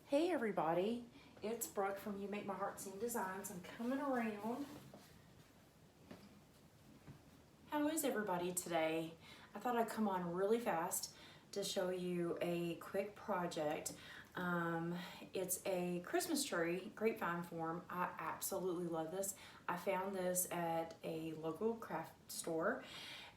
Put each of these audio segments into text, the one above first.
Hey everybody, it's Brooke from You Make My Heart Sing Designs. I'm coming around. How is everybody today? I thought I'd come on really fast to show you a quick project. It's a Christmas tree, grapevine form. I absolutely love this. I found this at a local craft store,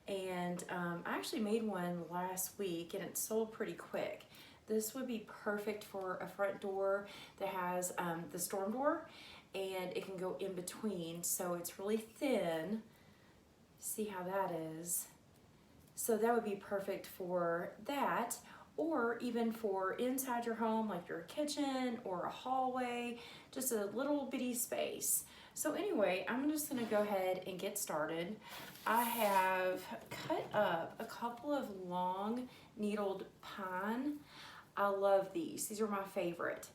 and I actually made one last week and it sold pretty quick. This would be perfect for a front door that has the storm door, and it can go in between, so it's really thin. See how that is? So that would be perfect for that, or even for inside your home, like your kitchen or a hallway, just a little bitty space. So anyway, I'm just gonna go ahead and get started. I have cut up a couple of long needled pine. I love these. These are my favorite.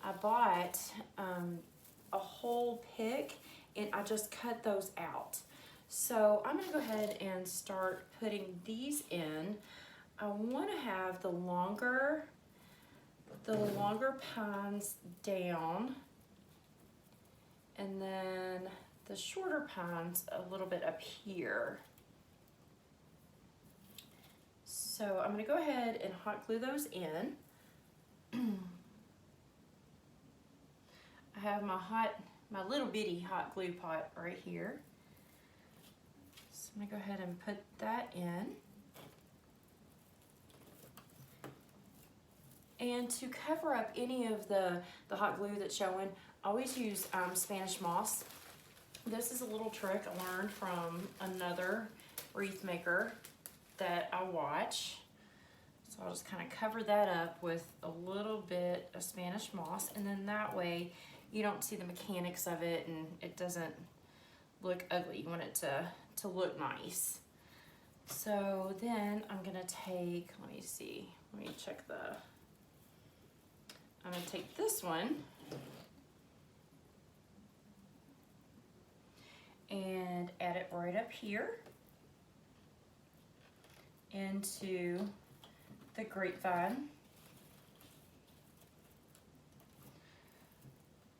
I bought a whole pick and I just cut those out. So I'm gonna go ahead and start putting these in. I wanna have the longer pines down, and then the shorter pines a little bit up here. So I'm gonna go ahead and hot glue those in. I have my little bitty hot glue pot right here. So I'm gonna go ahead and put that in. And to cover up any of the hot glue that's showing, I always use Spanish moss. This is a little trick I learned from another wreath maker that I watch. So I'll just kind of cover that up with a little bit of Spanish moss, and then that way you don't see the mechanics of it and it doesn't look ugly. You want it to look nice. So then I'm gonna take, let me check I'm gonna take this one and add it right up here into the grapevine.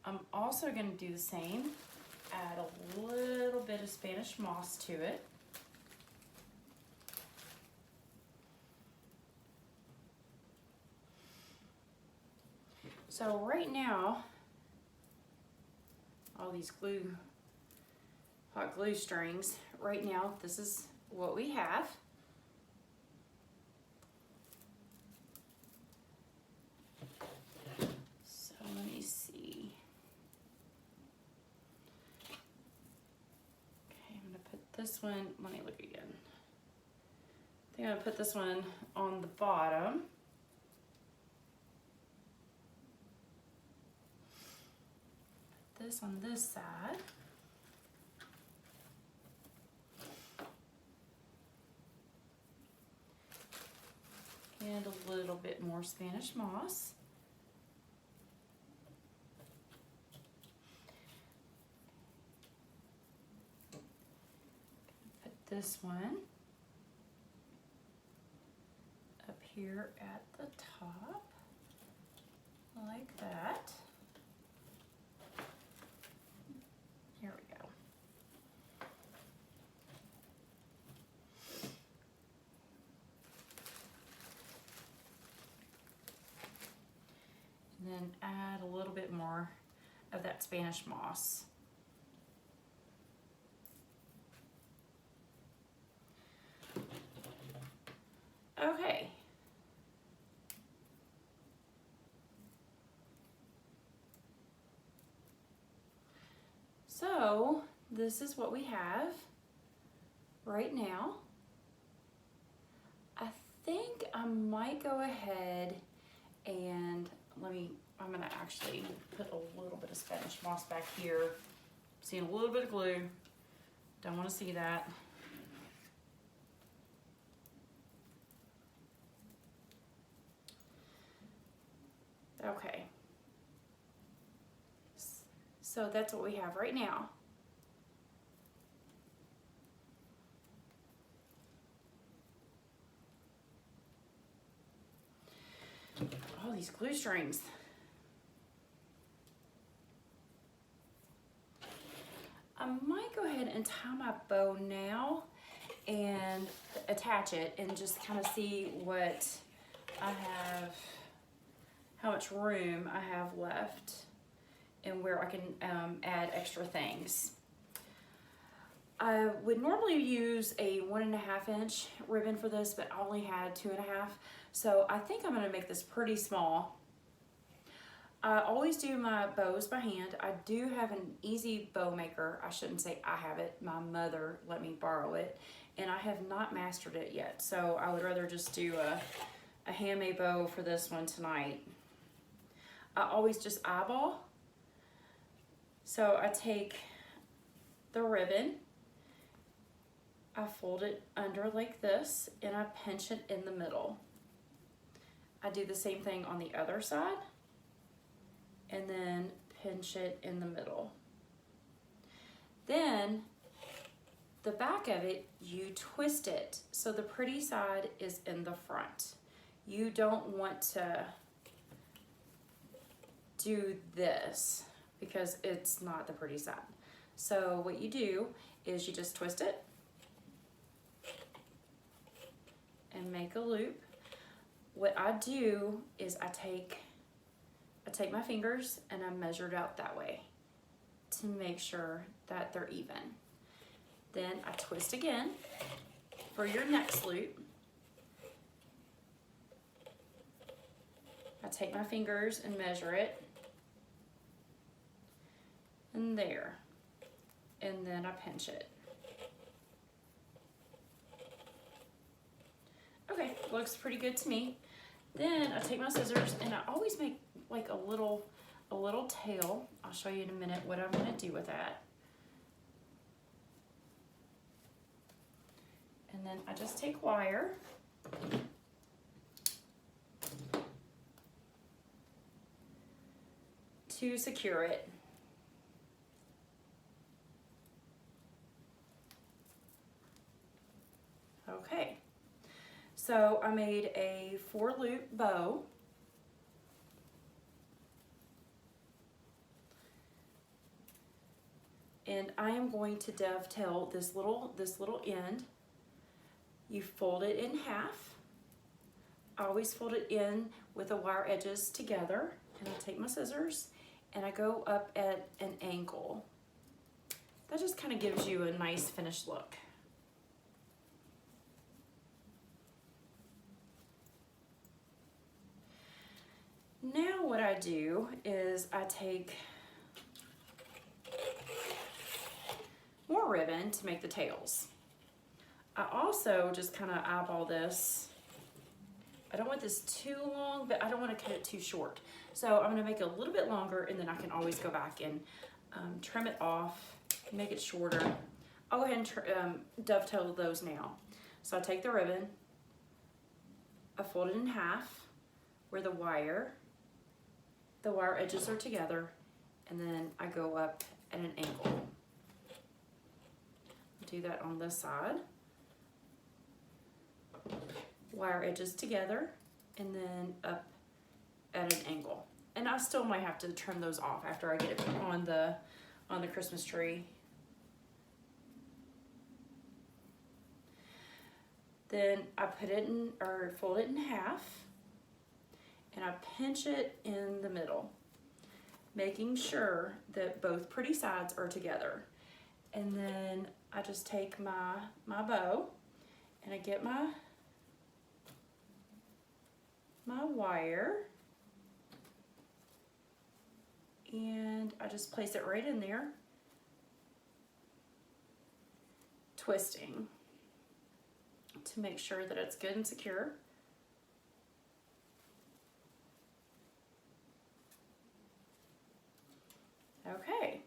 I'm also going to do the same, add a little bit of Spanish moss to it. So right now, all these hot glue strings, right now this is what we have. Let me see. Okay, I'm gonna put this one, let me look again. I think I'm gonna put this one on the bottom. Put this on this side. And a little bit more Spanish moss. This one up here at the top, like that. Here we go. And then add a little bit more of that Spanish moss. Okay. So this is what we have right now. I think I might go ahead and I'm gonna actually put a little bit of Spanish moss back here. Seeing a little bit of glue. Don't want to see that. Okay, so that's what we have right now. All these glue strings. and tie my bow now and attach it and just kind of see what I have, how much room I have left and where I can add extra things. I would normally use a 1.5 inch ribbon for this, but I only had 2.5. So I think I'm gonna make this pretty small. I always do my bows by hand. I do have an easy bow maker. I shouldn't say I have it. My mother let me borrow it, and I have not mastered it yet. So I would rather just do a handmade bow for this one tonight. I always just eyeball. So I take the ribbon, I fold it under like this, and I pinch it in the middle. I do the same thing on the other side, and then pinch it in the middle. Then the back of it, you twist it so the pretty side is in the front. You don't want to do this because it's not the pretty side. So what you do is you just twist it and make a loop. What I do is I take my fingers and I measure it out that way to make sure that they're even. Then I twist again for your next loop. I take my fingers and measure it, and there, and then I pinch it. Okay, looks pretty good to me. Then I take my scissors and I always make like a little tail. I'll show you in a minute what I'm gonna do with that. And then I just take wire to secure it. Okay, so I made a 4-loop bow. And I am going to dovetail this little end. You fold it in half. I always fold it in with the wire edges together, and I take my scissors and I go up at an angle. That just kind of gives you a nice finished look. Now what I do is I take more ribbon to make the tails. I also just kind of eyeball this. I don't want this too long, but I don't want to cut it too short. So I'm going to make it a little bit longer, and then I can always go back and trim it off, make it shorter. I'll go ahead and dovetail those now. So I take the ribbon, I fold it in half where the wire edges are together, and then I go up at an angle. Do that on this side. Wire edges together, and then up at an angle. And I still might have to trim those off after I get it on the Christmas tree. Then I put it in, or fold it in half, and I pinch it in the middle, making sure that both pretty sides are together. And then I just take my bow and I get my wire, and I just place it right in there, twisting to make sure that it's good and secure. Okay,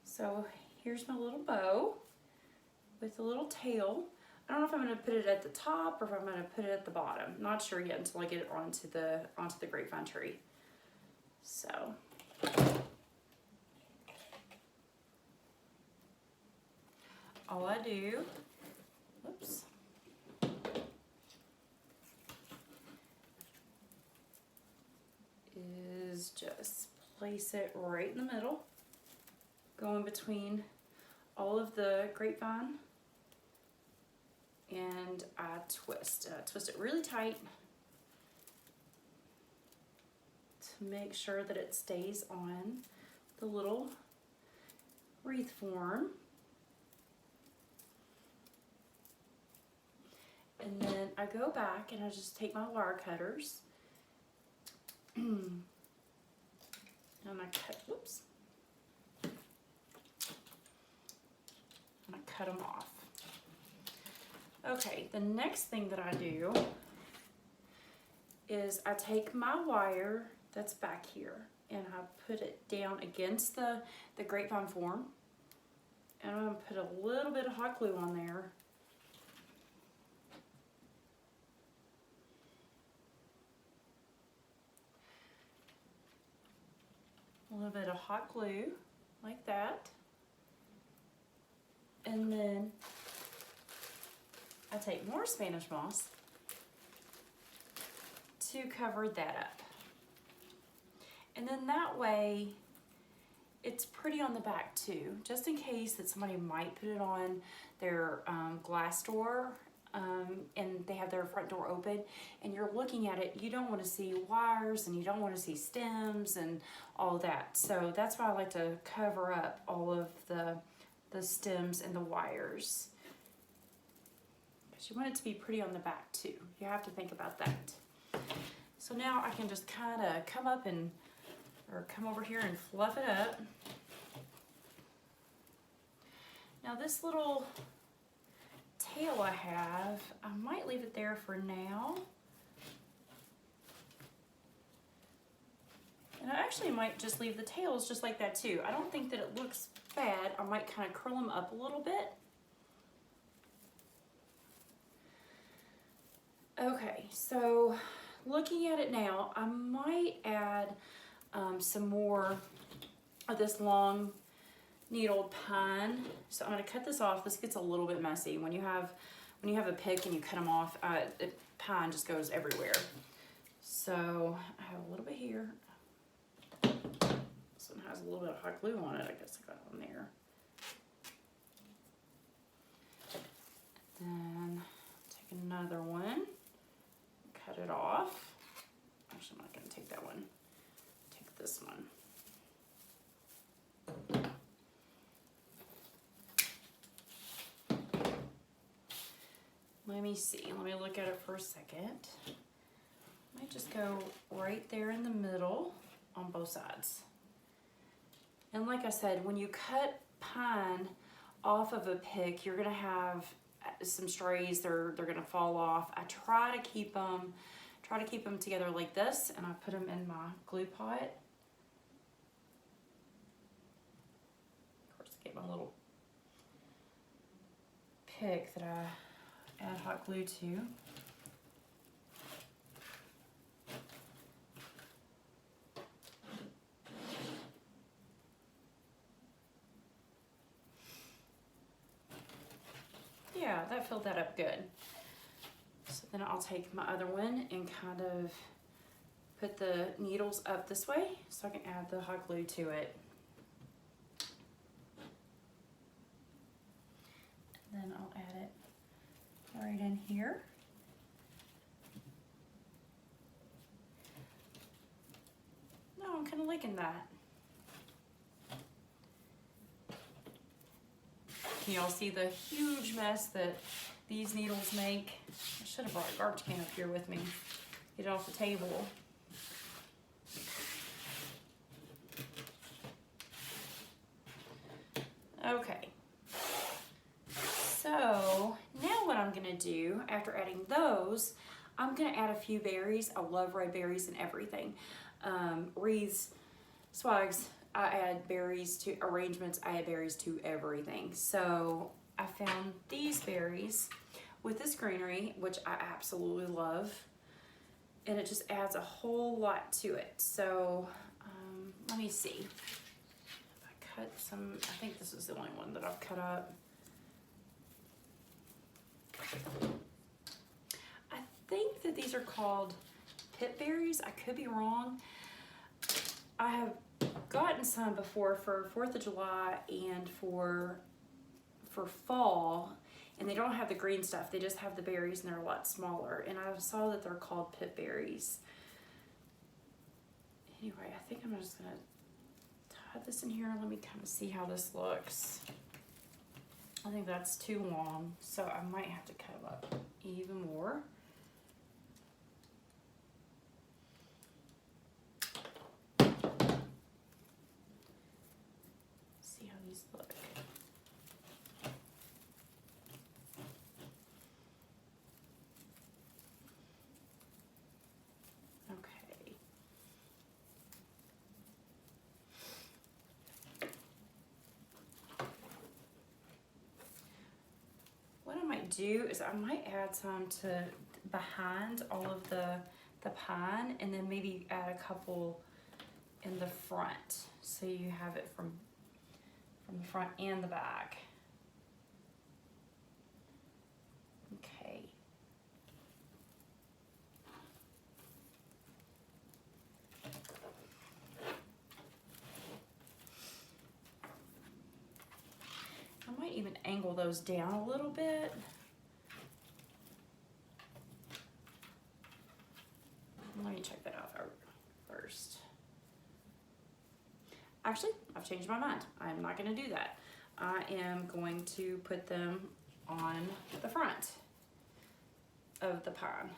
so here's my little bow with a little tail. I don't know if I'm going to put it at the top or if I'm going to put it at the bottom. Not sure yet until I get it onto the grapevine tree. So all I do, whoops, is just place it right in the middle, go in between all of the grapevine, and I twist it really tight to make sure that it stays on the little wreath form. And then I go back and I just take my wire cutters and I cut, whoops, and I cut them off. Okay, the next thing that I do is I take my wire that's back here and I put it down against the grapevine form, and I'm gonna put a little bit of hot glue on there. A little bit of hot glue, like that. And then I take more Spanish moss to cover that up. And then that way, it's pretty on the back too, just in case that somebody might put it on their glass door and they have their front door open and you're looking at it, you don't want to see wires and you don't want to see stems and all that. So that's why I like to cover up all of the stems and the wires, because you want it to be pretty on the back too. You have to think about that. So now I can just kind of come up and, or come over here and fluff it up. Now this little tail I have, I might leave it there for now. And I actually might just leave the tails just like that too. I don't think that it looks bad. I might kind of curl them up a little bit. Okay, so looking at it now, I might add some more of this long needled pine. So I'm going to cut this off. This gets a little bit messy when you have a pick and you cut them off. Pine just goes everywhere. So I have a little bit here. This one has a little bit of hot glue on it. I guess I got it on there. Then take another one, cut it off. Actually, I'm not going to take that one. Take this one. Let me see. Let me look at it for a second. I might just go right there in the middle on both sides. And like I said, when you cut pine off of a pick, you're gonna have some strays. They're gonna fall off. I try to keep them together like this, and I put them in my glue pot. Of course, I get my little pick that I add hot glue to. Yeah, that filled that up good. So then I'll take my other one and kind of put the needles up this way so I can add the hot glue to it. And then I'll add it right in here. No, I'm kind of liking that. Can y'all see the huge mess that these needles make? I should have brought a garbage can up here with me. Get it off the table. Okay. So now what I'm gonna do after adding those, I'm gonna add a few berries. I love red berries and everything. Wreaths, swags, I add berries to arrangements. I add berries to everything. So I found these berries with this greenery, which I absolutely love. And it just adds a whole lot to it. So let me see. I cut some, I think this is the only one that I've cut up. I think that these are called pit berries. I could be wrong. I have gotten some before for 4th of July and for for fall, and they don't have the green stuff. They just have the berries, and they're a lot smaller. And I saw that they're called pip berries. Anyway, I think I'm just gonna tie this in here. Let me kind of see how this looks. I think that's too long, so I might have to cut them up even more. See how these look. Okay. What I might do is I might add some to behind all of the pine, and then maybe add a couple in the front, so you have it from the front and the back. Okay. I might even angle those down a little bit. Let me check that out first. Actually, I've changed my mind. I'm not going to do that. I am going to put them on the front of the pine.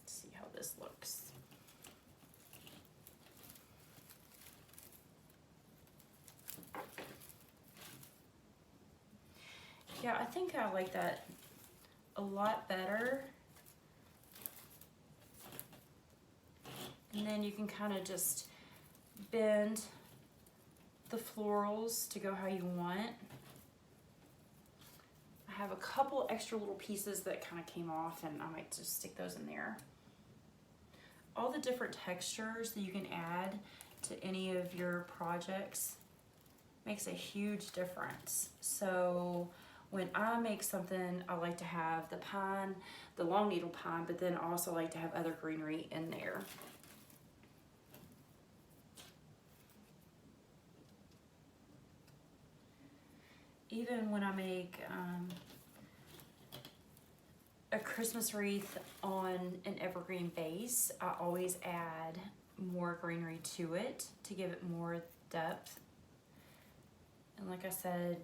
Let's see how this looks. Yeah, I think I like that a lot better. And then you can kind of just bend the florals to go how you want. I have a couple extra little pieces that kind of came off, and I might just stick those in there. All the different textures that you can add to any of your projects makes a huge difference. So when I make something, I like to have the pine, the long needle pine, but then I also like to have other greenery in there. Even when I make a Christmas wreath on an evergreen base, I always add more greenery to it to give it more depth. And like I said,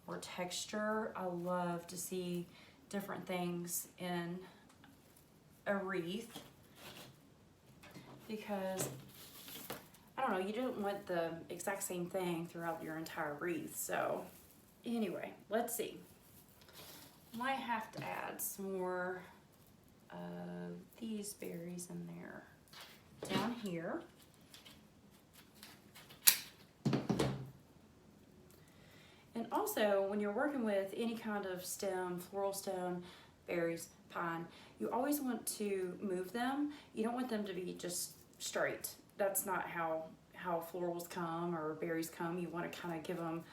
or texture, I love to see different things in a wreath, because I don't know, you don't want the exact same thing throughout your entire wreath. So anyway, let's see. Might have to add some more of these berries in there down here. And also, when you're working with any kind of stem, floral stem, berries, pine, you always want to move them. You don't want them to be just straight. That's not how florals come or berries come. You want to kind of give them,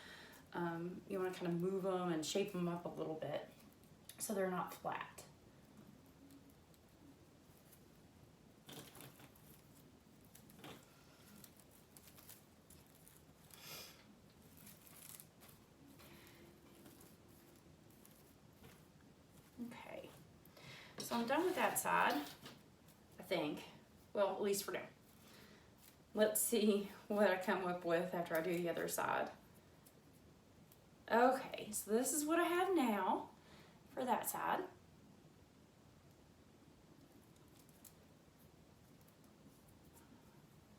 you want to kind of move them and shape them up a little bit so they're not flat. Okay, so I'm done with that side, I think. Well, at least for now. Let's see what I come up with after I do the other side. Okay, so this is what I have now for that side.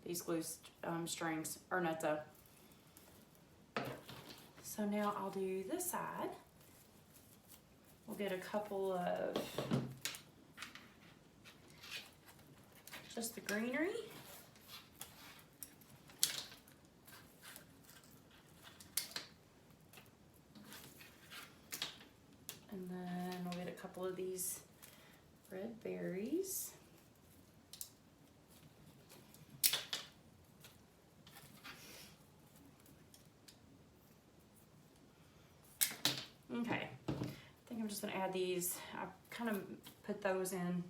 These glue strings are nuts up. So now I'll do this side. We'll get a couple of just the greenery. And then we'll get a couple of these red berries. Okay, I think I'm just gonna add these. I kind of put those in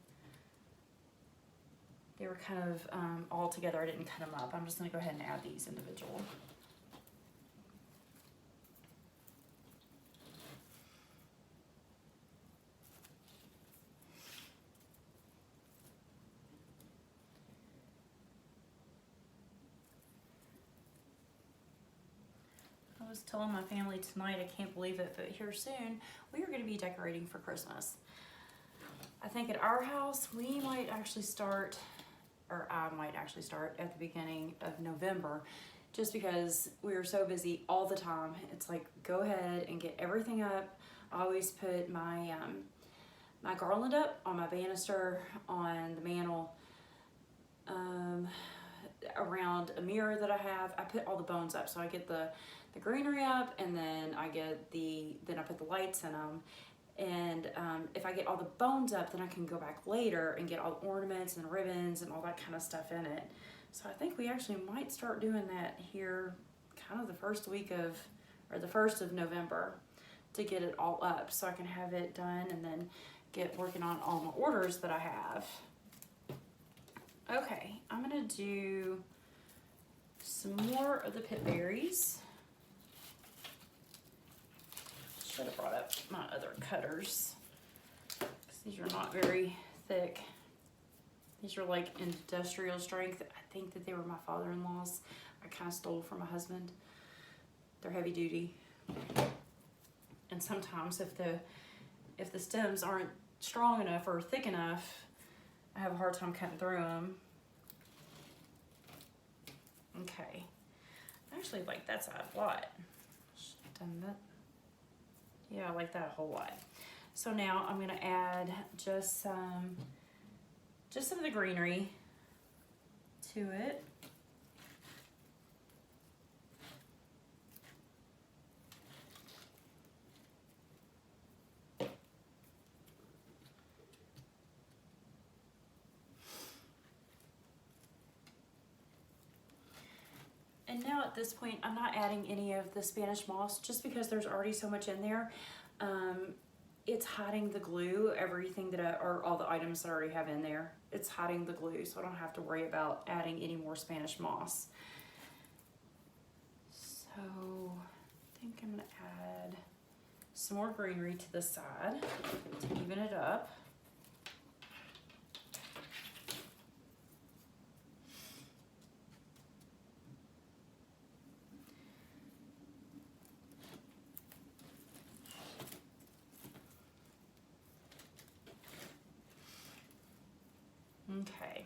they were kind of all together. I didn't cut them up. I'm just going to go ahead and add these individual. I was telling my family tonight, I can't believe it, but here soon we are going to be decorating for Christmas. I think at our house we might actually start, or I might actually start at the beginning of November, just because we are so busy all the time. It's like, go ahead and get everything up. I always put my my garland up on my banister, on the mantle, around a mirror that I have. I put all the bones up, so I get the greenery up, and then I put the lights in them. And if I get all the bones up, then I can go back later and get all the ornaments and ribbons and all that kind of stuff in it. So I think we actually might start doing that here kind of the first of November, to get it all up so I can have it done and then get working on all my orders that I have. Okay, I'm gonna do some more of the pit berries. Should have brought up my other cutters, because these are not very thick. These are like industrial strength. I think that they were my father-in-law's. I kind of stole from my husband. They're heavy duty. And sometimes if the stems aren't strong enough or thick enough, I have a hard time cutting through them. Okay. I actually like that side a lot. Done that. Yeah, I like that a whole lot. So now I'm gonna add just some of the greenery to it. And now at this point, I'm not adding any of the Spanish moss, just because there's already so much in there. It's hiding the glue, everything or all the items that I already have in there. It's hiding the glue, so I don't have to worry about adding any more Spanish moss. So I think I'm gonna add some more greenery to the side to even it up. Okay.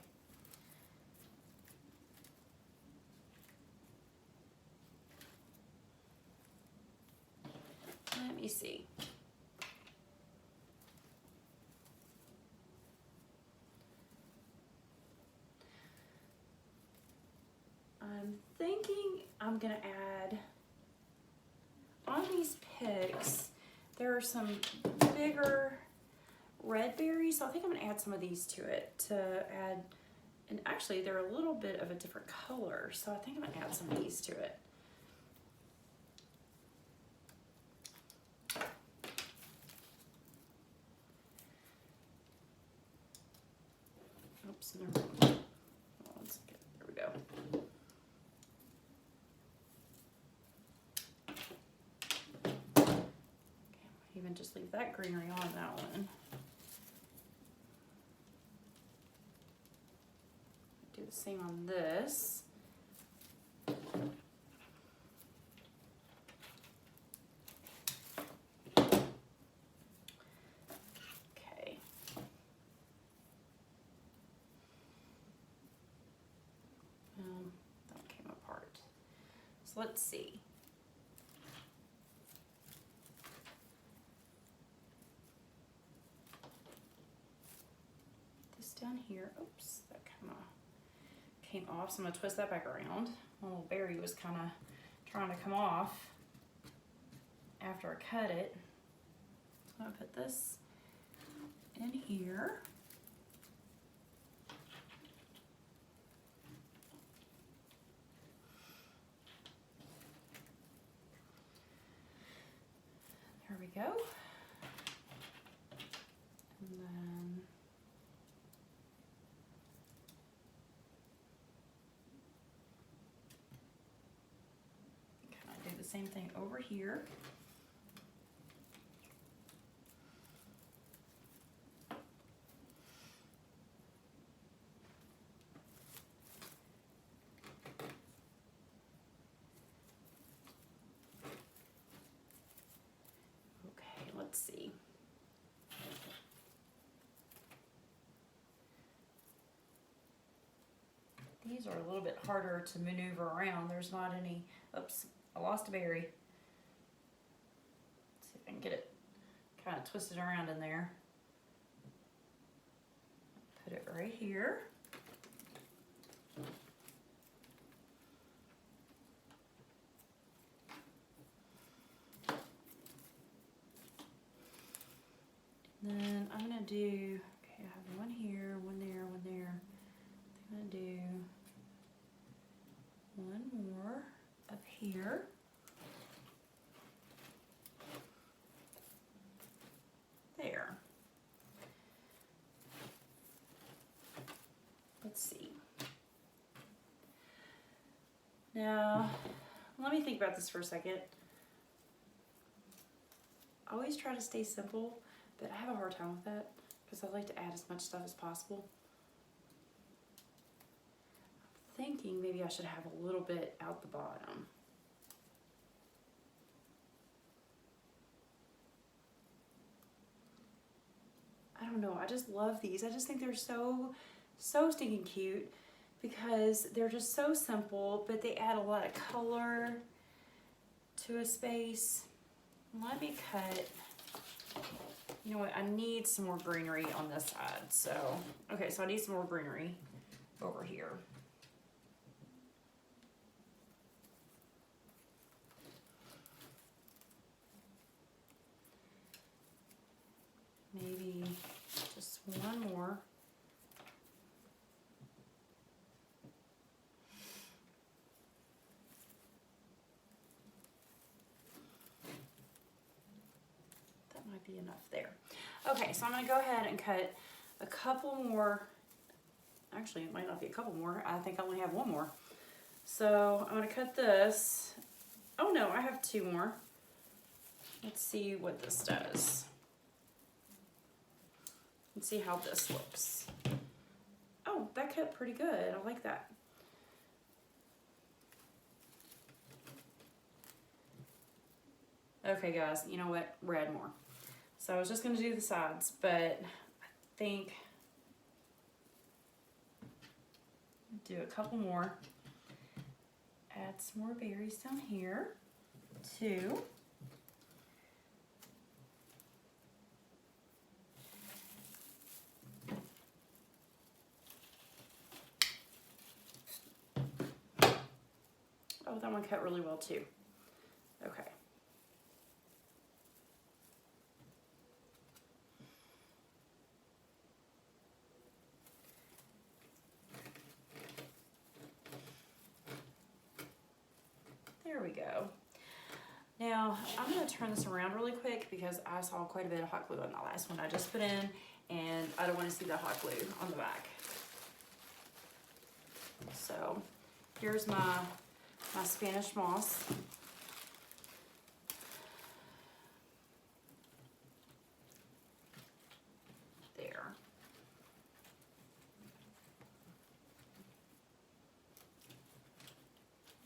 Let me see. I'm thinking I'm gonna add, on these picks, there are some bigger red berries, so I think I'm gonna add some of these to it to add, and actually they're a little bit of a different color, so I think I'm gonna add some of these to it. Oops, never mind. Let's get, there we go. Okay, even just leave that greenery on that one. Do the same on this. Okay. That came apart. So let's see. This down here, oops, that kind of came off, so I'm gonna twist that back around. My little berry was kind of trying to come off after I cut it. So I'm gonna put this in here. There we go. And then same thing over here. Okay, let's see. These are a little bit harder to maneuver around. There's not any, oops, I lost a berry. Let's see if I can get it kind of twisted around in there. Put it right here. Then I'm gonna do, okay, I have one here, one there, one there. I'm gonna do one more up here. There. Let's see. Now, let me think about this for a second. I always try to stay simple, but I have a hard time with that because I like to add as much stuff as possible. I'm thinking maybe I should have a little bit out the bottom. I don't know, I just love these. I just think they're so stinking cute because they're just so simple, but they add a lot of color to a space. Let me cut, you know what, I need some more greenery on this side. So, okay, so I need some more greenery over here. Maybe just one more. That might be enough there. Okay, so I'm gonna go ahead and cut a couple more. Actually, it might not be a couple more. I think I only have one more. So I'm gonna cut this. Oh no, I have two more. Let's see what this does. Let's see how this looks. Oh, that cut pretty good. I like that. Okay guys, you know what? We're adding more. So I was just gonna do the sides, but I think do a couple more. Add some more berries down here, too. Oh, that one cut really well too. Okay. There we go. Now, I'm going to turn this around really quick because I saw quite a bit of hot glue on the last one I just put in, and I don't want to see the hot glue on the back. So, here's my Spanish moss. There.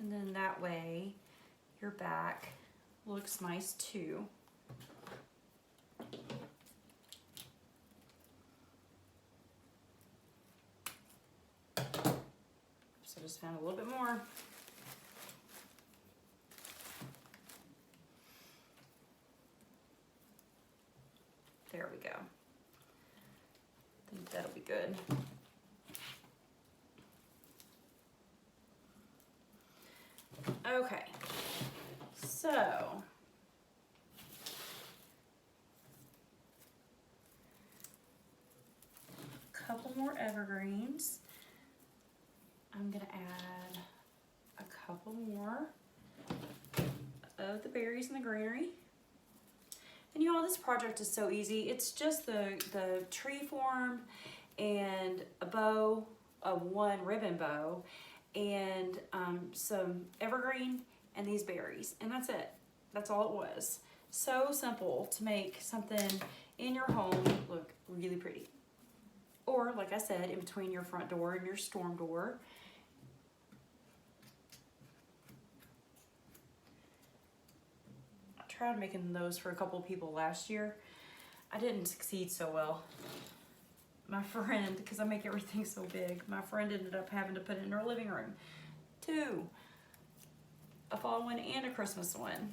And then that way, your back looks nice too. So just found a little bit more. There we go. I think that'll be good. Okay, so a couple more evergreens. I'm gonna add a couple more of the berries and the greenery. And you all, this project is so easy. It's just the tree form and a bow, a one ribbon bow, and some evergreen and these berries, and that's it. That's all it was. So simple to make something in your home look really pretty. Or, like I said, in between your front door and your storm door. I tried making those for a couple of people last year. I didn't succeed so well. My friend, because I make everything so big, my friend ended up having to put it in her living room. 2. A fall one and a Christmas one.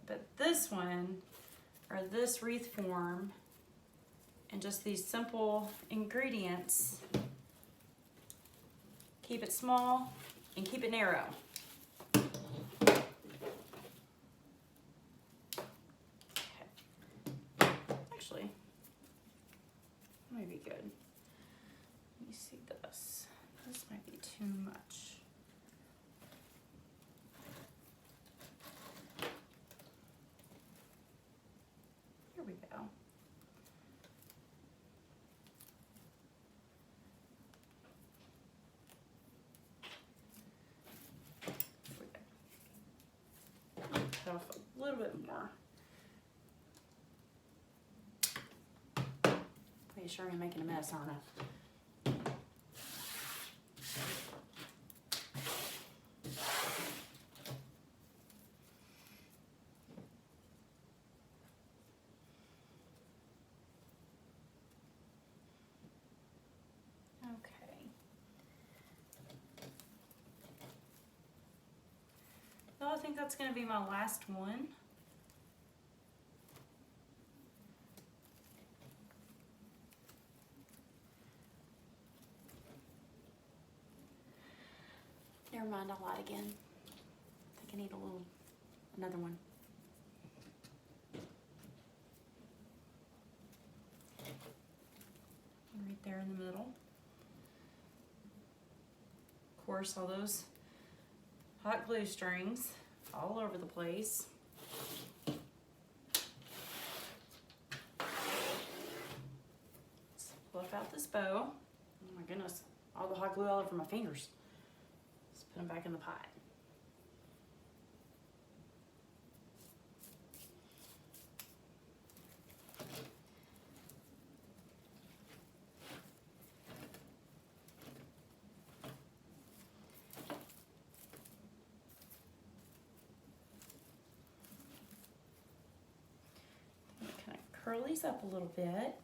But this one, or this wreath form, and just these simple ingredients, keep it small and keep it narrow. Okay. Actually, might be good. Let me see this. This might be too much. Here we go. Cut off a little bit more. Pretty sure I'm making a mess, aren't I? Okay. So I think that's going to be my last one. Never mind, I lied again. I think I need another one. Right there in the middle. Of course, all those hot glue strings all over the place. Let's fluff out this bow. Oh my goodness, all the hot glue all over my fingers. Let's put them back in the pot. Curl these up a little bit.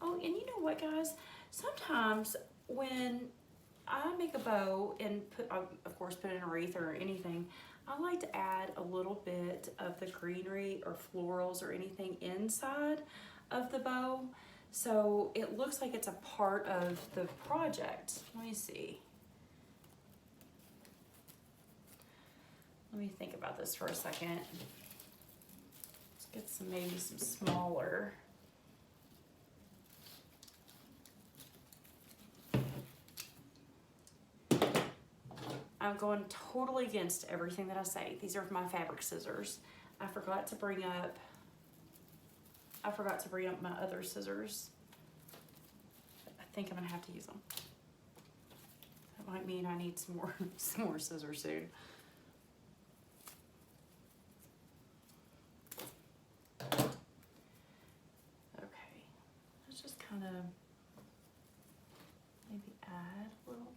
Oh, and you know what, guys? Sometimes when I make a bow and of course, put in a wreath or anything, I like to add a little bit of the greenery or florals or anything inside of the bow, so it looks like it's a part of the project. Let me see. Let me think about this for a second. Get maybe some smaller. I'm going totally against everything that I say. These are my fabric scissors. I forgot to bring up my other scissors. I think I'm gonna have to use them. That might mean I need some more scissors soon. Kind of maybe add a little.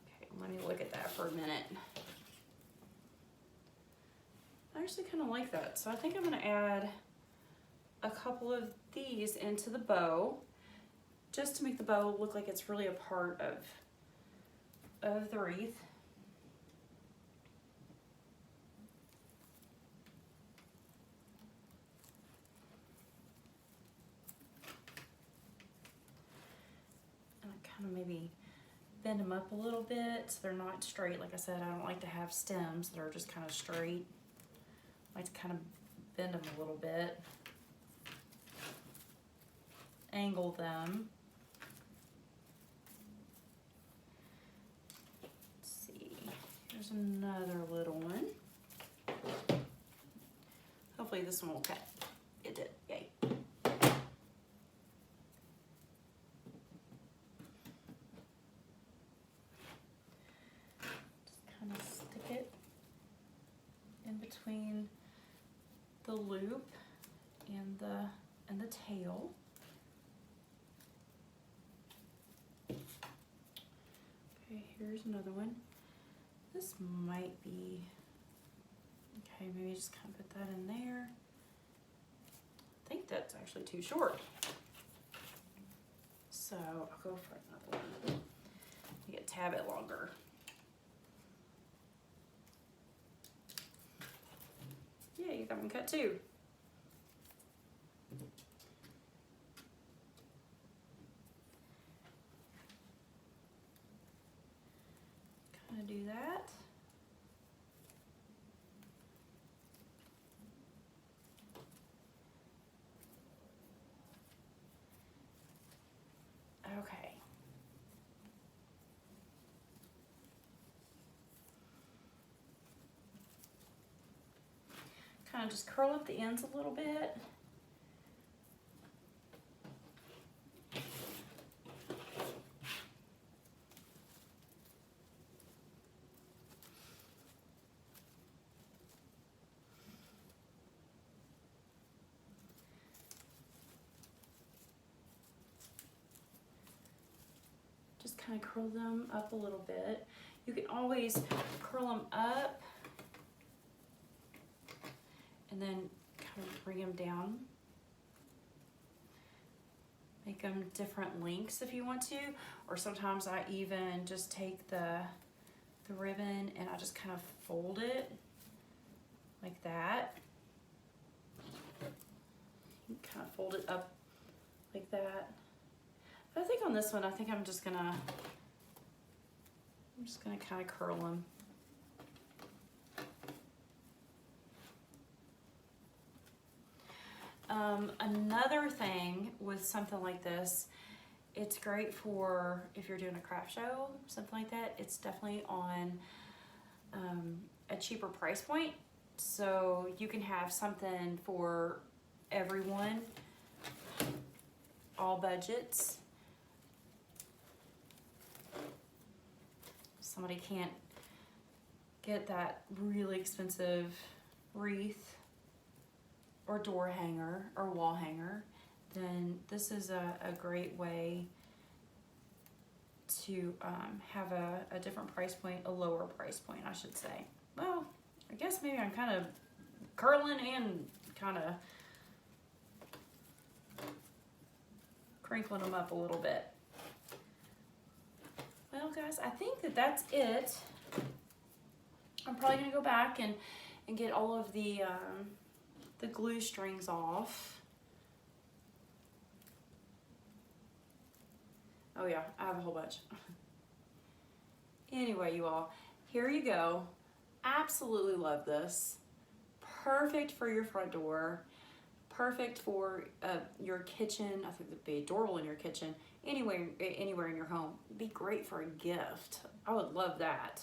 Okay, let me look at that for a minute. I actually kind of like that, so I think I'm going to add a couple of these into the bow just to make the bow look like it's really a part of the wreath. Kind of maybe bend them up a little bit so they're not straight. Like I said, I don't like to have stems that are just kind of straight. I like to kind of bend them a little bit. Angle them. Let's see. There's another little one. Hopefully this one will cut. It did. Yay. loop and the tail. Okay, here's another one. This might be, okay, maybe just kind of put that in there. I think that's actually too short. So I'll go for another one. Make it a tad bit longer. Yeah, you got that one cut too. Kind of do that. Okay. Kind of just curl up the ends a little bit. Just kind of curl them up a little bit. You can always curl them up and then kind of bring them down. Make them different lengths if you want to, or sometimes I even just take the ribbon and I just kind of fold it like that. You can kind of fold it up like that. But I think on this one, I think I'm just gonna kind of curl them. Another thing with something like this, it's great for if you're doing a craft show, something like that. It's definitely on a cheaper price point. So you can have something for everyone, all budgets. Somebody can't get that really expensive wreath or door hanger or wall hanger, then this is a great way to have a different price point, a lower price point, I should say. Well, I guess maybe I'm kind of curling and kind of crinkling them up a little bit. Well, guys, I think that's it. I'm probably gonna go back and get all of the glue strings off. Oh yeah, I have a whole bunch. Anyway, you all, here you go. Absolutely love this. Perfect for your front door. Perfect for your kitchen. I think it'd be adorable in your kitchen. Anywhere in your home. It'd be great for a gift. I would love that.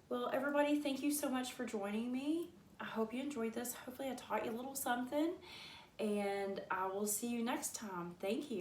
Well, everybody, thank you so much for joining me. I hope you enjoyed this. Hopefully I taught you a little something, and I will see you next time. Thank you.